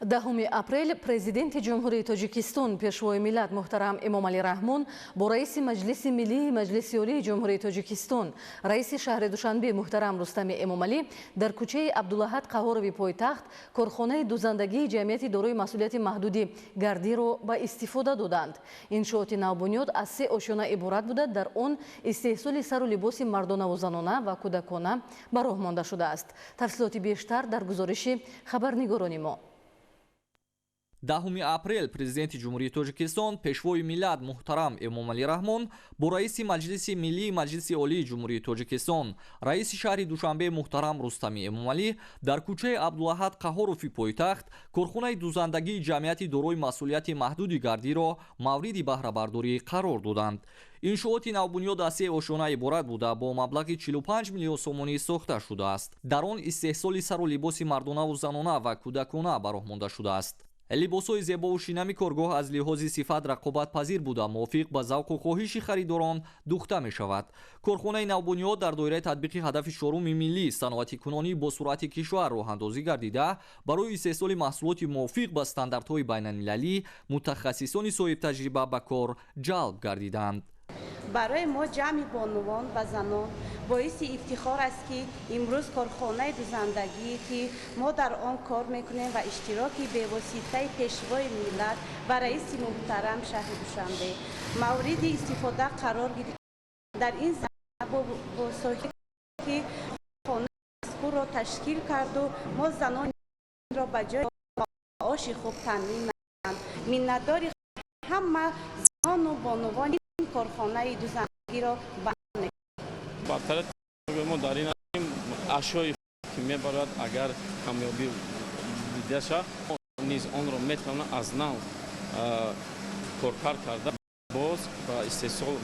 10 апрел президенти ҷумҳурии Тоҷикистон пешвои миллат муҳтарам Эмомалӣ Раҳмон бо раиси Маҷлиси миллии Маҷлиси олии ҷумҳурии Тоҷикистон, раиси шаҳри Душанбе муҳтарам Рустами Эмомалӣ дар кӯчаи Абдулаҳад Қаҳорови пойтахт корхонаи дузандагии ҷамъияти дорои масъулияти маҳдуди Гардиро ба истифода доданд. Иншооти навбунёд аз 3 ошёна иборат буда, дар он истеҳсоли сару либоси мардонаву занона ва кӯдакона ба роҳ монда шудааст. Тафсилоти бештар дар гузориши хабарнигорони мо. 10 апрел президенти ҷумҳурии Тоҷикистон пешвои миллат муҳтарам Эмомалӣ Раҳмон бо раиси Маҷлиси миллии Маҷлиси олии ҷумҳурии Тоҷикистон, раиси шаҳри Душанбе муҳтарам Рустами Эмомалӣ дар кӯчаи Абдулаҳад Қаҳорови пойтахт корхонаи дузандагии ҷамъияти дорои масъулияти маҳдуди Гардиро мавриди баҳрабардорӣ қарор доданд. иншооти навбунёд аз 3 ошона иборат буда бо маблағи 45 миллион сомонӣ сохта шудааст. дар он истеҳсоли сару либоси мардонаву занона ва кӯдакона ба роҳ монда шудааст. либосҳои зебову шинами коргоҳ аз лиҳози сифат рақобатпазир буда мувофиқ ба завқу хоҳиши харидорон духта мешавад. корхонаи навбунёд дар доираи татбиқи ҳадафи 4 миллии саноатикунонӣ бо суръати кишвар роҳандозӣ гардида, барои истеҳсоли маҳсулоти мувофиқ ба стандартҳои байналмилалӣ мутахассисони соҳибтаҷриба ба кор ҷалб гардиданд. برای ما جمع بانوان و زنان باعث افتخار است که امروز کارخانه دوزندگی که ما در آن کار میکنیم و اشتراکی به واسطه پیشوای ملت و رئیس محترم شهر دوشنبه مورد استفاده قرار گرفت. در این زمینه با صاحب که خانه مذکور را تشکیل کرد و ما زنان را به جای معاش خوب تامین می‌کنیم. منتدار همه زنان و بانوان کارخانه دوزندگی را بند برطرف ما در این اشیای که میبرد اگر کامیابی دیده شد نیز آن را میتوانند از نو کار کرده باز با استحصال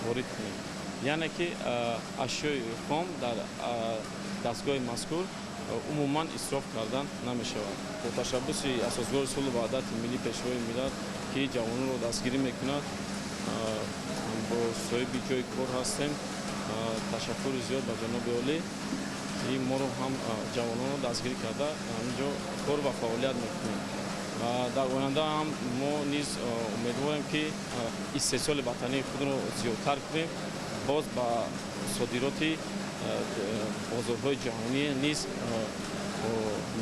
وارد کنیم. یعنی که اشیای خام در دستگاه مذکور عموما اصراف کردن نمیشود. با تشبث اساسگار اصول و عادت ملی پیشوای ملت که جوانان را دستگیری میکند با صاحب جای کار هستیم. تشکر زیاد به جناب عالی این ما رو هم جوانان رو دستگیری کرده اینجا کار و فعالیت میکنیم و در آینده هم ما نیز امیدواریم که استحصال وطنی خود رو زیادتر کنیم، باز با صادرات بازارهای جهانی نیز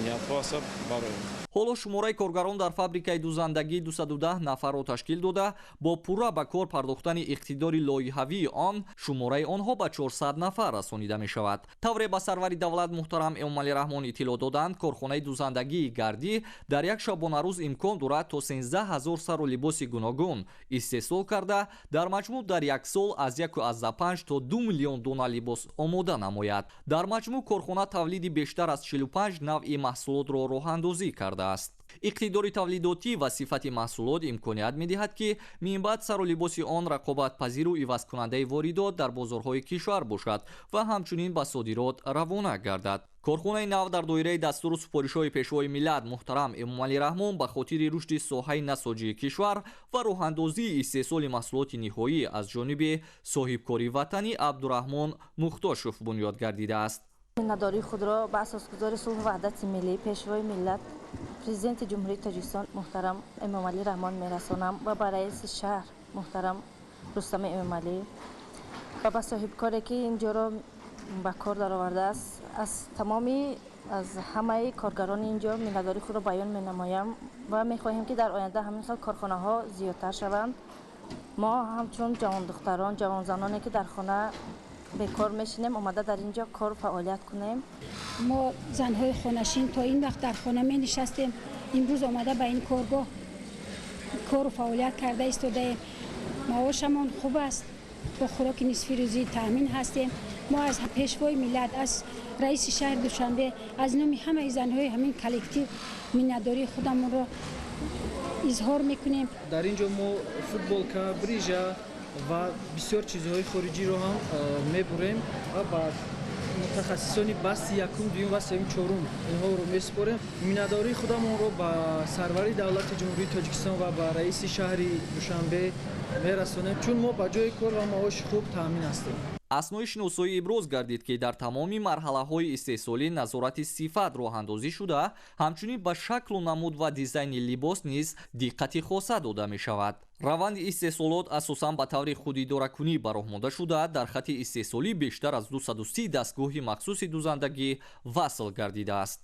نیت‌ها هست برای ҳоло шумораи коргарон дар фабрикаи дузандагии 210 нафарро ташкил дода, бо пурра ба кор пардохтани иқтидори лоиҳавии он шумораи онҳо ба 400 нафар расонида мешавад. тавре ба сарвари давлат муҳтарам Эмомалӣ Раҳмон иттилоъ доданд, корхонаи дузандагии Гардӣ дар як шабонарӯз имкон дорад то 13 000 сару либоси гуногун истеҳсол карда, дар маҷмӯъ дар як сол аз 1,5 то 2 миллион дона либос омода намояд. дар маҷмӯъ корхона тавлиди бештар аз 45 навъи маҳсулотро роҳандозӣ карда. иқтидори тавлидотӣ ва сифати маҳсулот имконият медиҳад ки минбаъд сару либоси он рақобатпазиру ивазкунандаи воридот дар бозорҳои кишвар бошад ва ҳамчунин ба содирот равона гардад. корхонаи нав дар доираи дастуру супоришҳои пешвои миллат муҳтарам Эмомалӣ Раҳмон ба хотири рушди соҳаи насоҷии кишвар ва роҳандозии истеҳсоли маҳсулоти ниҳоӣ аз ҷониби соҳибкори ватанӣ Абдураҳмон Мухтошев бунёд гардидааст. миннатдории худро ба асосгузори сулҳу ваҳдати миллӣ пешвои миллат президенти ҷумҳурии Тоҷикистон муҳтарам Эмомалӣ Раҳмон мерасонам ва ба раиси шаҳр муҳтарам Рустами Эмомалӣ ва ба соҳибкоре ки инҷоро ба кор даровардааст, аз тамоми аз ҳамаи коргарони инҷо миннатдории худро баён менамоям ва мехоҳем ки дар оянда ҳамин хел корхонаҳо зиёдтар шаванд. мо ҳамчун ҷавондухтарон ҷавонзаноне ки дар хона бекор мешинем омада дар инҷо кор фаъолият кунем. мо занҳои хонашин то ин вақт дар хона менишастем, имрӯз омада ба ин коргоҳ кору фаъолият карда истодаем. маошамон хуб аст, бо хӯроки нисфи рӯзӣ таъмин ҳастем. мо аз пешвои миллат, аз раиси шаҳри Душанбе, аз номи ҳамаи занҳои ҳамин коллектив миннатдории худамонро изҳор мекунем. дар инҷо мо футболка, брижа ва бисёр чизҳои хориҷиро ҳам мебурем ва ба мутахассисони басти якум, дуюм ва сеюм, чорум инҳоро месупорем. миннатдории худамонро ба сарвари давлати ҷумҳурии Тоҷикистон ва ба раиси шаҳри Душанбе мерасонем, чун мо ба ҷои кор ва маоши хуб таъмин ҳастем. аснои шиносоӣ иброз гардид ки дар тамоми марҳалаҳои истеҳсолӣ назорати сифат роҳандозӣ шуда, ҳамчунин ба шаклу намуд ва дизайни либос низ диққати хоса дода мешавад. раванди истеҳсолот асосан ба таври худидоракунӣ бароҳ монда шуда, дар хатти истеҳсолӣ бештар аз 230 дастгоҳи махсуси дузандагӣ васл гардидааст.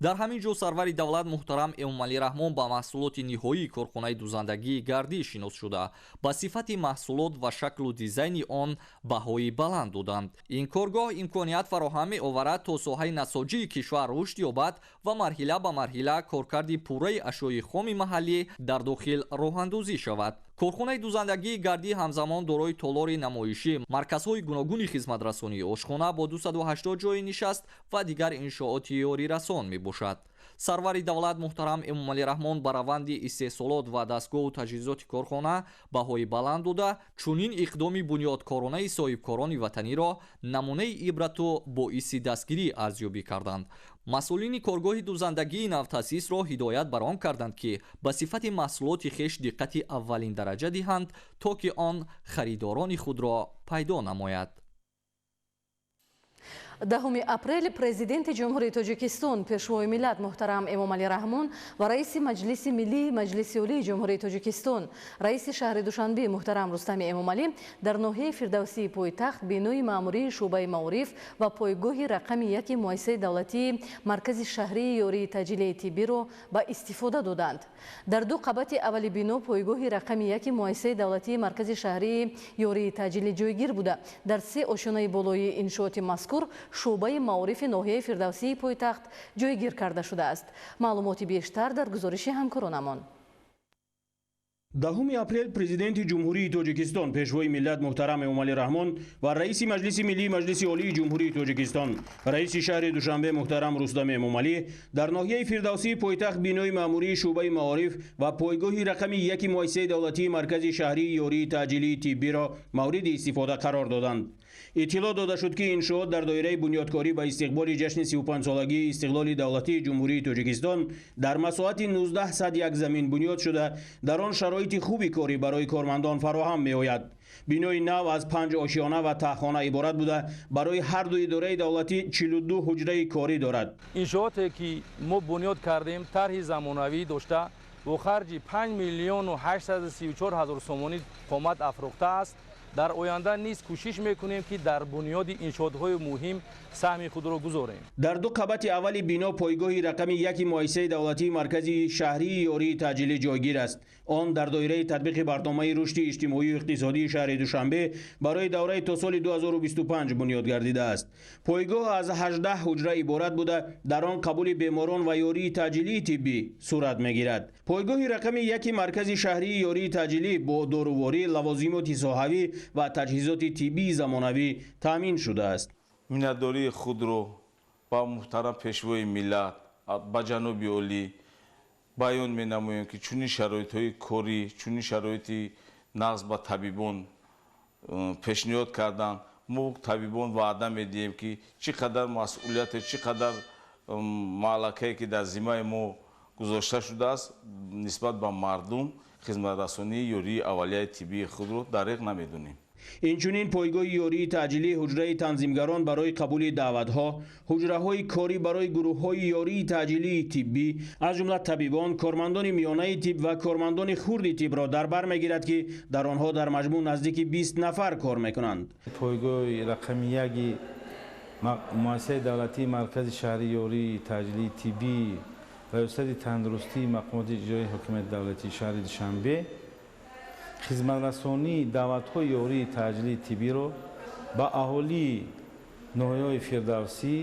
дар ҳамин ҷо сарвари давлат муҳтарам Эмомалӣ Раҳмон ба маҳсулоти ниҳоии корхонаи дузандагии гардӣ шинос шуда, ба сифати маҳсулот ва шаклу дизайни он баҳои баланд доданд. ин коргоҳ имконият фароҳам меоварад то соҳаи насоҷии кишвар рушд ёбад ва марҳила ба марҳила коркарди пурраи ашёи хоми маҳаллӣ дар дохил роҳандозӣ шавад. корхонаи дузандагии гардӣ ҳамзамон дорои толори намоишӣ, марказҳои гуногуни хизматрасонӣ, ошхона бо 280 ҷойи нишаст ва дигар иншооти ёрирасон мебошад. сарвари давлат муҳтарам Эмомалӣ Раҳмон ба раванди истеҳсолот ва дастгоҳу таҷҳизоти корхона баҳои баланд дода, чунин иқдоми бунёдкоронаи соҳибкорони ватаниро намунаи ибрату боиси дастгирӣ арзёбӣ карданд. масъулини коргоҳи дузандагии навтаъсисро ҳидоят бар он карданд ки ба сифати маҳсулоти хеш диққати аввалин дараҷа диҳанд, то ки он харидорони худро пайдо намояд. 10 апрел президенти ҷумҳурии Тоҷикистон пешвои миллат муҳтарам Эмомалӣ Раҳмон ва раиси маҷлиси миллии маҷлиси олии ҷумҳурии Тоҷикистон, раиси шаҳри Душанбе муҳтарам Рустами Эмомалӣ дар ноҳияи Фирдавсии пойтахт бинои маъмурии шуъбаи маориф ва пойгоҳи рақами 1 муассисаи давлатии маркази шаҳрии ёрии таъҷилии тиббиро ба истифода доданд. дар ду қабати аввали бино пойгоҳи рақами 1 муассисаи давлатии маркази шаҳрии ёрии таъҷилӣ ҷойгир буда, дар 3 ошёнаи болои иншооти мазкур шуъбаи маорифи ноҳияи Фирдавсии пойтахт ҷойгир карда шудааст. маълумоти бештар дар гузориши ҳамкоронамон. 10 апрел президенти ҷумҳурии Тоҷикистон пешвои миллат муҳтарам Эмомалӣ Раҳмон ва раиси маҷлиси миллии маҷлиси олии ҷумҳурии Тоҷикистон, раиси шаҳри Душанбе муҳтарам Рустами Эмомалӣ дар ноҳияи Фирдавсии пойтахт бинои маъмурии шуъбаи маориф ва пойгоҳи рақами 1 муассисаи давлатии маркази шаҳрии ёрии таъҷилии тиббиро мавриди истифода қарор доданд. иттилоъ дода шуд ки иншоот дар доираи бунёдкорӣ ба истиқболи ҷашни 35-солагии истиқлоли давлатии ҷумҳурии Тоҷикистон дар масоҳати 19 садяк замин бунёд шуда, дар он шароити хуби корӣ барои кормандон фароҳам меояд. бинои нав аз 5 ошиёна ва таҳхона иборат буда, барои ҳар ду идораи давлатӣ 42 ҳуҷраи корӣ дорад. иншооте ки мо бунёд кардем тарҳи замонавӣ дошта бо харҷи 5 миллиону 834 ҳазор сомонӣ қомат афрохтааст. дар оянда низ кӯшиш мекунем ки дар бунёди иншоотҳои муҳим саҳми худро гузорем. дар ду қабати аввали бино пойгоҳи рақами 1 муассисаи давлатии маркази шаҳрии ёрии таъҷилӣ ҷойгир аст. он дар доираи татбиқи барномаи рушди иҷтимоию иқтисодии шаҳри Душанбе барои давраи то соли 2025 бунёд гардидааст. пойгоҳ аз 18 ҳуҷра иборат буда, дар он қабули беморон ва ёрии таъҷилии тиббӣ сурат мегирад. пойгоҳи рақами 1 маркази шаҳрии ёрии таъҷилӣ бо доруворӣ, лавозимоти соҳавӣ ва таҷҳизоти тиббии замонавӣ таъмин шудааст. миннатдории худро ба муҳтарам пешвои миллат ба ҷаноби олӣ баён менамоем ки чунин шароитҳои корӣ, чунин шароити нағз ба табибон пешниҳод кардан, мо табибон ваъда медиҳем ки чӣ қадар масъулияте, чӣ қадар маълакае ки дар зиммаи мо гузошта шудааст нисбат ба мардум хизматрасонии ёрии аввалияи тиббии худро дариқ намедонем. инчунин пойгоҳи ёрии таъҷилии ҳуҷраи танзимгарон барои қабули даъватҳо, ҳуҷраҳои корӣ барои гурӯҳҳои ёрии таъҷилии тиббӣ, аз ҷумла табибон, кормандони миёнаи тиб ва кормандони хурди тибро дар бар мегирад ки дар онҳо дар маҷмӯъ наздики 20 нафар кор мекунанд. пойгоҳи рақами 1 муассисаи давлатии маркази шаҳрии ёрии таъҷилии тиббӣ ва риёсати тандурустии мақомоти иҷроии ҳокимияти давлатии шаҳри Душанбе хизматрасонии даъватҳои ёрии таъҷилии тиббиро ба аҳолии ноҳияҳои Фирдавсӣ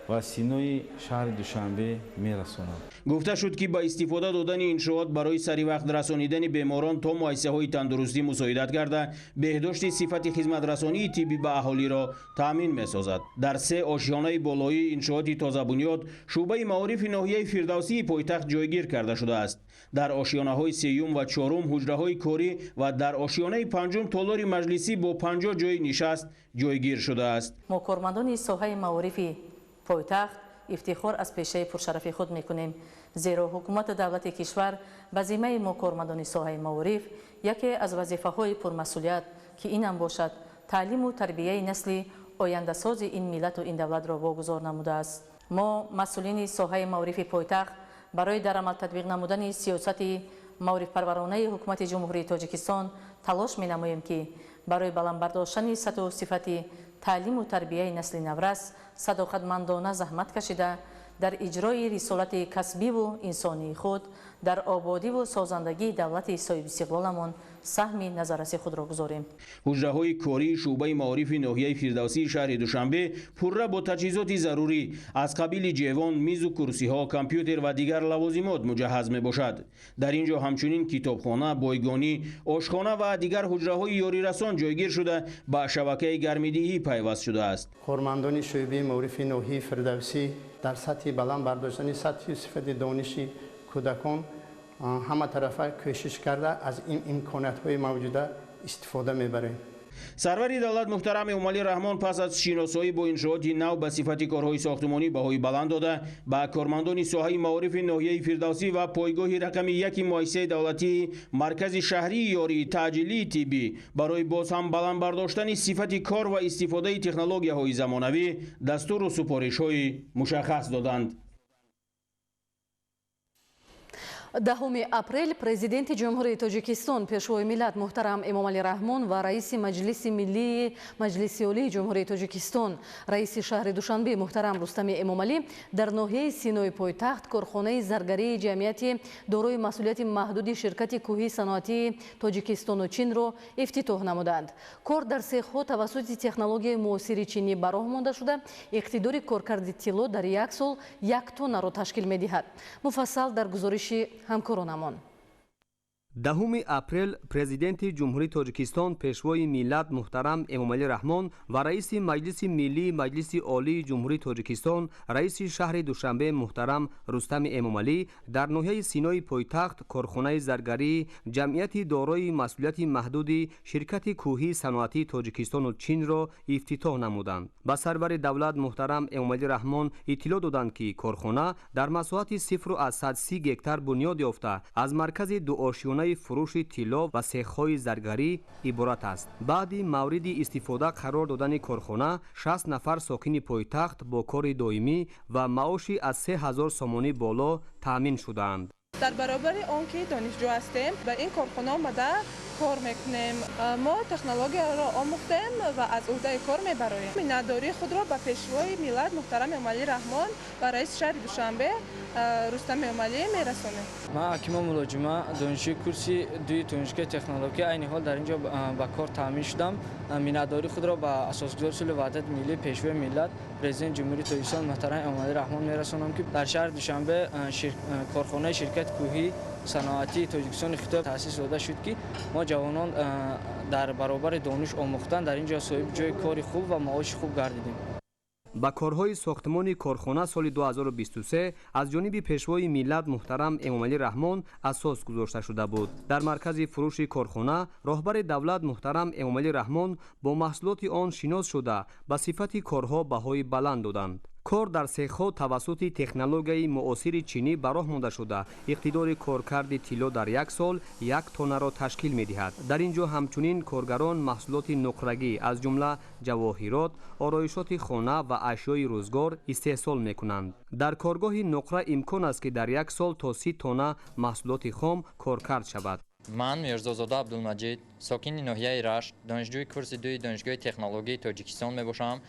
ва Синои шаҳри Душанбе мерасонад. гуфта шуд ки ба истифода додани иншоот барои саривақт расонидани беморон то муассисаҳои тандурустӣ мусоидат карда, беҳдошти сифати хизматрасонии тиббӣ ба аҳолиро таъмин месозад. дар 3 ошиёнаи болоии иншооти тозабунёд шуъбаи маорифи ноҳияи Фирдавсии пойтахт ҷойгир карда шудааст. дар ошиёнаҳои 3 ва 4 ҳуҷраҳои корӣ ва дар ошиёнаи 5 толори маҷлисӣ бо 50 ҷойи нишаст ҷойгир шудааст. мо кормандони соҳаи маорифи пойтахт ифтихор аз пешаи пуршарафи худ мекунем, зеро ҳукумати давлати кишвар ба зиммаи мо кормандони соҳаи маориф яке аз вазифаҳои пурмасъулият ки инам бошад تعلیم و تربیه نسل آینده‌ساز این ملت و این دولت را واگذار نموده است. ما مسئولین ساحه معارف پایتخت برای در عمل تطبیق نمودن سیاست معارف پرورانه حکومت جمهوری تاجیکستان تلاش می نماییم که برای بلند برداشتن سطح و صفت تعلیم و تربیه نسل نورس صداقتمندانه زحمت کشیده در اجرای رسالت کسبی و انسانی خود در آبادی و سازندگی دولت صاحب استقلالمان سهم نظررس خود را گذاریم. حجره‌های کاری شعبه معارف ناحیه فردوسی شهر دوشنبه پرره با تجهیزات ضروری از قبیل جوان، میز و کرسی‌ها، کامپیوتر و دیگر لوازمات مجهز میباشد. در اینجا همچنین کتابخانه، بایگانی، آشخانه و دیگر حجره‌های یاری رسان جایگیر شده به شبکه گرمیدهی پیوست شده است. کارمندان شعبه معارف ناحیه فردوسی در سطح بلند برداشتن سطح صفت دانشی کودکان همه طرفه کوشش کرده از این امکانات‌های موجوده استفاده می‌بریم. سروری دولت محترم امامعلی رحمان پس از شناسایی با انشاءات نو به صفت کارهای ساختمانی بهای بلند داده به کارمندان ساحه معارف ناحیه فردوسی و پایگاه رقم 1 مؤسسه دولتی مرکز شهری یاری تعجیلی طبی برای باز هم بلند برداشتن صفت کار و استفاده تکنولوژی‌های زمانوی دستور و سفارش‌های مشخص دادند. 10 اپریل президенти ҷумҳурии тоҷикистон пешвои миллат муҳтарам эмомалӣ раҳмон ва раиси маҷлиси миллии маҷлиси олии ҷумҳурии тоҷикистон раиси шаҳри душанбе муҳтарам рустами эмомалӣ дар ноҳияи синои пойтахт корхонаи заргарии ҷамъияти дорои масъулияти маҳдуди ширкати кӯҳии саноатии тоҷикистону чинро ифтитоҳ намуданд. кор дар сехҳо тавассути технологияи муосири чинӣ бароҳ монда шуда иқтидори коркарди тилло дар як сол 1 тоннаро ташкил медиҳад. муфассал дар гузориши ҳамкоронамон. 10 اپریل پرزیدنت جمهوری تاجیکستان پیشوای ملت محترم امامعلی رحمان و رئیس مجلس ملی مجلس عالی جمهوری تاجیکستان رئیس شهر دوشنبه محترم رستم امامعلی در ناحیه سینای پایتخت کارخانه زرگری جمعیت دارای مسئولیت محدود شرکت کوهی صنعتی تاجیکستان و چین را افتتاح نمودند. با سرور دولت محترم امامعلی رحمان اطلاع دادند که کارخانه در مساحت 0.130 گکتار بنیاد یافته از مرکز دو آشیانه فروش طلا و سیخ‌های زرگری عبارت است. بعد مورد استفاده قرار دادن کارخانه 60 نفر ساکن پایتخت با کار دائمی و معاشی از 3000 سومانی بالا تامین شدند. در برابر آنکه دانشجو هستیم به این کارخانه آمده کار میکنیم. ما تکنولوژی را آموختیم و از عهده کار میبریم. میناداری خود را به پیشوای ملت محترم امامعلی رحمان و رئیس شهر دوشنبه رستم امامعلی میرسانیم. من اکیما ملاجمه دانشجوی کورسی دوی دانشگاه تکنولوژی عین حال در اینجا به کار تامین شدم. میناداری خود را به اساسگذار اصول وحدت ملی پیشوای ملت پرزیدنت جمهوری تاجیکستان محترم امامعلی رحمان میرسانم که در شهر دوشنبه کارخانه شرکت کوهی صنعتی تاجیکستان خطاب تأسیس داده شد که ما جوانان در برابر دانش آموختن در اینجا صاحب جای کار خوب و معاش خوب گردیدیم. با کارهای ساختمانی کارخانه سال 2023 از جانب پیشوای ملت محترم امامعلی رحمان اساس گذاشته شده بود. در مرکز فروش کارخانه راهبر دولت محترم امامعلی رحمان با محصولات آن شناس شده به صفت کارها بهای بلند دادند. کار در سیخ‌ها توسط تکنولوژی معاصر چینی براه مانده شده اقتدار کارکرد طلا در یک سال 1 تن را تشکیل می‌دهد. در اینجا همچنین کارگران محصولات نقرگی از جمله جواهرات، آرایشات خانه و اشیای روزگار استحصال می‌کنند. در کارگاه نقره امکان است که در یک سال تا 30 تن محصولات خام کارکرد شود. من میرزازاده عبدالمجید ساکن ناحیه رشت دانشجوی کورس 2 دانشگاه تکنولوژی تاجیکستان میباشم.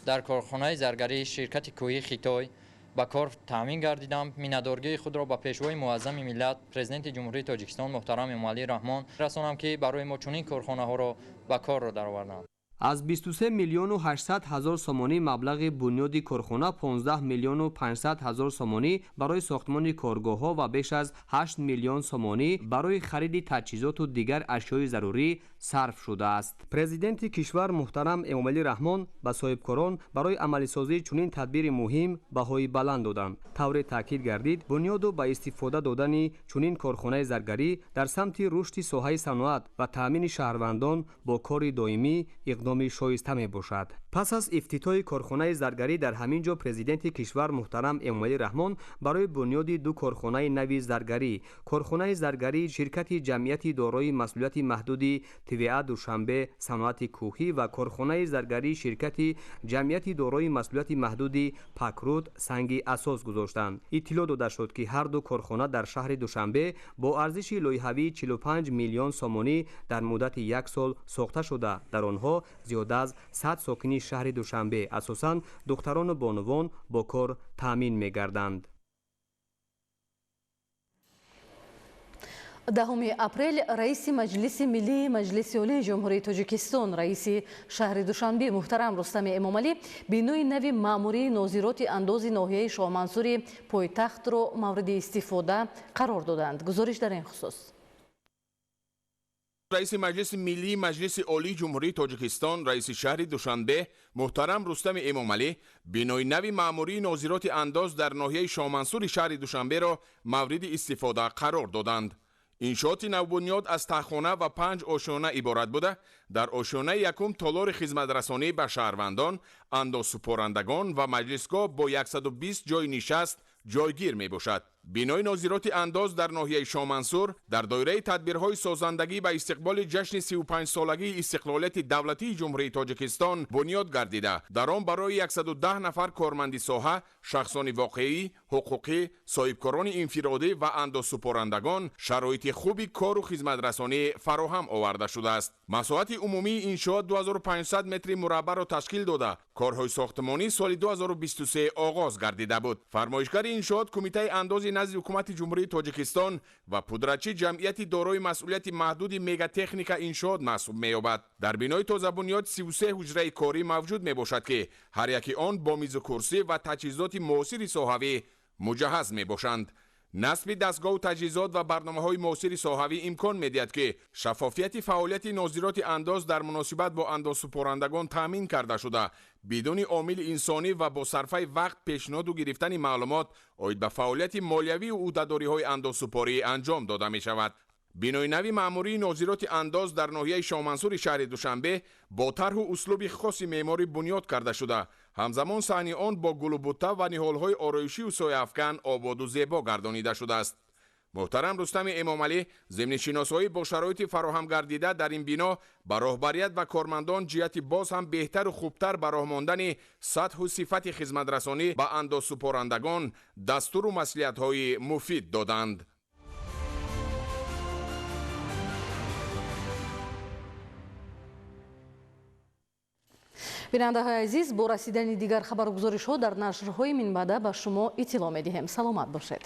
در کارخانه زرگری شرکت کوهی خیتای با کار تامین گردیدم. مینادارگی خود را با پیشوای معظم ملت پرزیدنت جمهوری تاجیکستان محترم امامعلی رحمان رسانم که برای ما چنین کارخانه ها را با کار را درآوردند. از 23 میلیون و 800 هزار سومانی مبلغ بنیادی کارخانه 15 میلیون و 500 هزار سومانی برای ساختمان کارگاه ها و بیش از 8 میلیون سومانی برای خرید تجهیزات و دیگر اشیای ضروری صرف شده است. پرزیدنت کشور محترم امامعلی رحمان به صاحبکاران برای عملی سازی چنین تدبیر مهم بهای بلند دادند. طور تاکید گردید بنیاد و به استفاده دادن چنین کارخانه زرگری در سمت رشد ساحه صنعت و تامین شهروندان با کار دائمی اقدام иқдоми шоиста мебошад. пас аз ифтитоҳи корхонаи заргарӣ дар ҳамин ҷо президенти кишвар муҳтарам эмомалӣ раҳмон барои бунёди ду корхонаи нави заргарӣ, корхонаи заргарӣ ширкати ҷамъияти дорои масъулияти маҳдуди ТВА Душанбе саноати кӯҳӣ ва корхонаи заргарӣ ширкати ҷамъияти дорои масъулияти маҳдуди Пакрут санги асос гузоштанд. иттилоъ дода шуд ки ҳар ду корхона дар шаҳри Душанбе бо арзиши лоиҳавии 45 миллион сомонӣ дар муддати 1 сол сохта шуда, дар онҳо зиёда аз 100 сокини шаҳри Душанбе асосан духтарону бонувон бо кор таъмин мегарданд. 10 апрел раиси маҷлиси миллии маҷлиси олии ҷумҳурии Тоҷикистон, раиси шаҳри Душанбе муҳтарам Рустами Эмомалӣ бинои нави маъмурии нозироти андози ноҳияи Шоҳмансури пойтахтро мавриди истифода қарор доданд. гузориш дар ин хусус. раиси маҷлиси миллии маҷлиси олии ҷумҳурии Тоҷикистон, раиси шаҳри Душанбе муҳтарам Рустами Эмомалӣ бинои нави маъмурии нозироти андоз дар ноҳияи Шоҳмансури шаҳри Душанберо мавриди истифода қарор доданд. иншооти навбунёд аз таххона ва 5 ошона иборат буда, дар ошонаи якум толори хизматрасонӣ ба шаҳрвандон, андозсупорандагон ва маҷлисгоҳ бо 120 ҷои нишаст ҷойгир мебошад. бинои нозироти андоз дар ноҳияи Шоҳмансур дар доираи тадбирҳои созандагӣ ба истиқболи ҷашни 35-солагии истиқлолияти давлатии ҷумҳурии Тоҷикистон бунёд гардида, дар он барои 110 нафар корманди соҳа, шахсони воқеӣ, ҳуқуқӣ, соҳибкорони инфиродӣ ва андозсупорандагон шароити хуби кору хизматрасонӣ фароҳам оварда шудааст. масоҳати умумии иншоот 2500 метри мураббаъро ташкил дода, корҳои сохтмонӣ соли 2023 оғоз гардида буд. фармоишгари иншоот кумитаи андози назди ҳукумати ҷумҳурии Тоҷикистон ва пудратчи ҷамъияти дорои масъулияти маҳдуди мегатехника иншоот маҳсуб меёбад. дар бинои тозабунёд 33 ҳуҷраи корӣ мавҷуд мебошад ки ҳар яки он бо мизу курсӣ ва таҷҳизоти муосири соҳавӣ муҷаҳҳаз мебошанд. насби дастгоҳу таҷҳизот ва барномаҳои муосири соҳавӣ имкон медиҳад ки шаффофияти фаъолияти нозироти андоз дар муносибат бо андозсупорандагон таъмин карда шуда, бидуни омили инсонӣ ва бо сарфаи вақт пешниҳоду гирифтани маълумот оид ба фаъолияти молиявию ӯҳдадориҳои андозсупорӣ анҷом дода мешавад. бинои нави маъмурии нозироти андоз дар ноҳияи Шоҳмансури шаҳри Душанбе бо тарҳу услуби хоси меъморӣ бунёд карда шуда, ҳамзамон саҳни он бо гулубутта ва ниҳолҳои ороишию сояафкан ободу зебо гардонида шудааст. муҳтарам Рустами Эмомалӣ зимни шиносоӣ бо шароити фароҳам гардида дар ин бино ба роҳбарият ва кормандон ҷиҳати боз ҳам беҳтару хубтар ба роҳ мондани сатҳу сифати хизматрасонӣ ба андозсупорандагон дастуру маслиҳатҳои муфид доданд. бинандаҳои азиз, бо расидани дигар хабару гузоришҳо дар нашрҳои минбаъда ба шумо иттилоъ медиҳем. саломат бошед.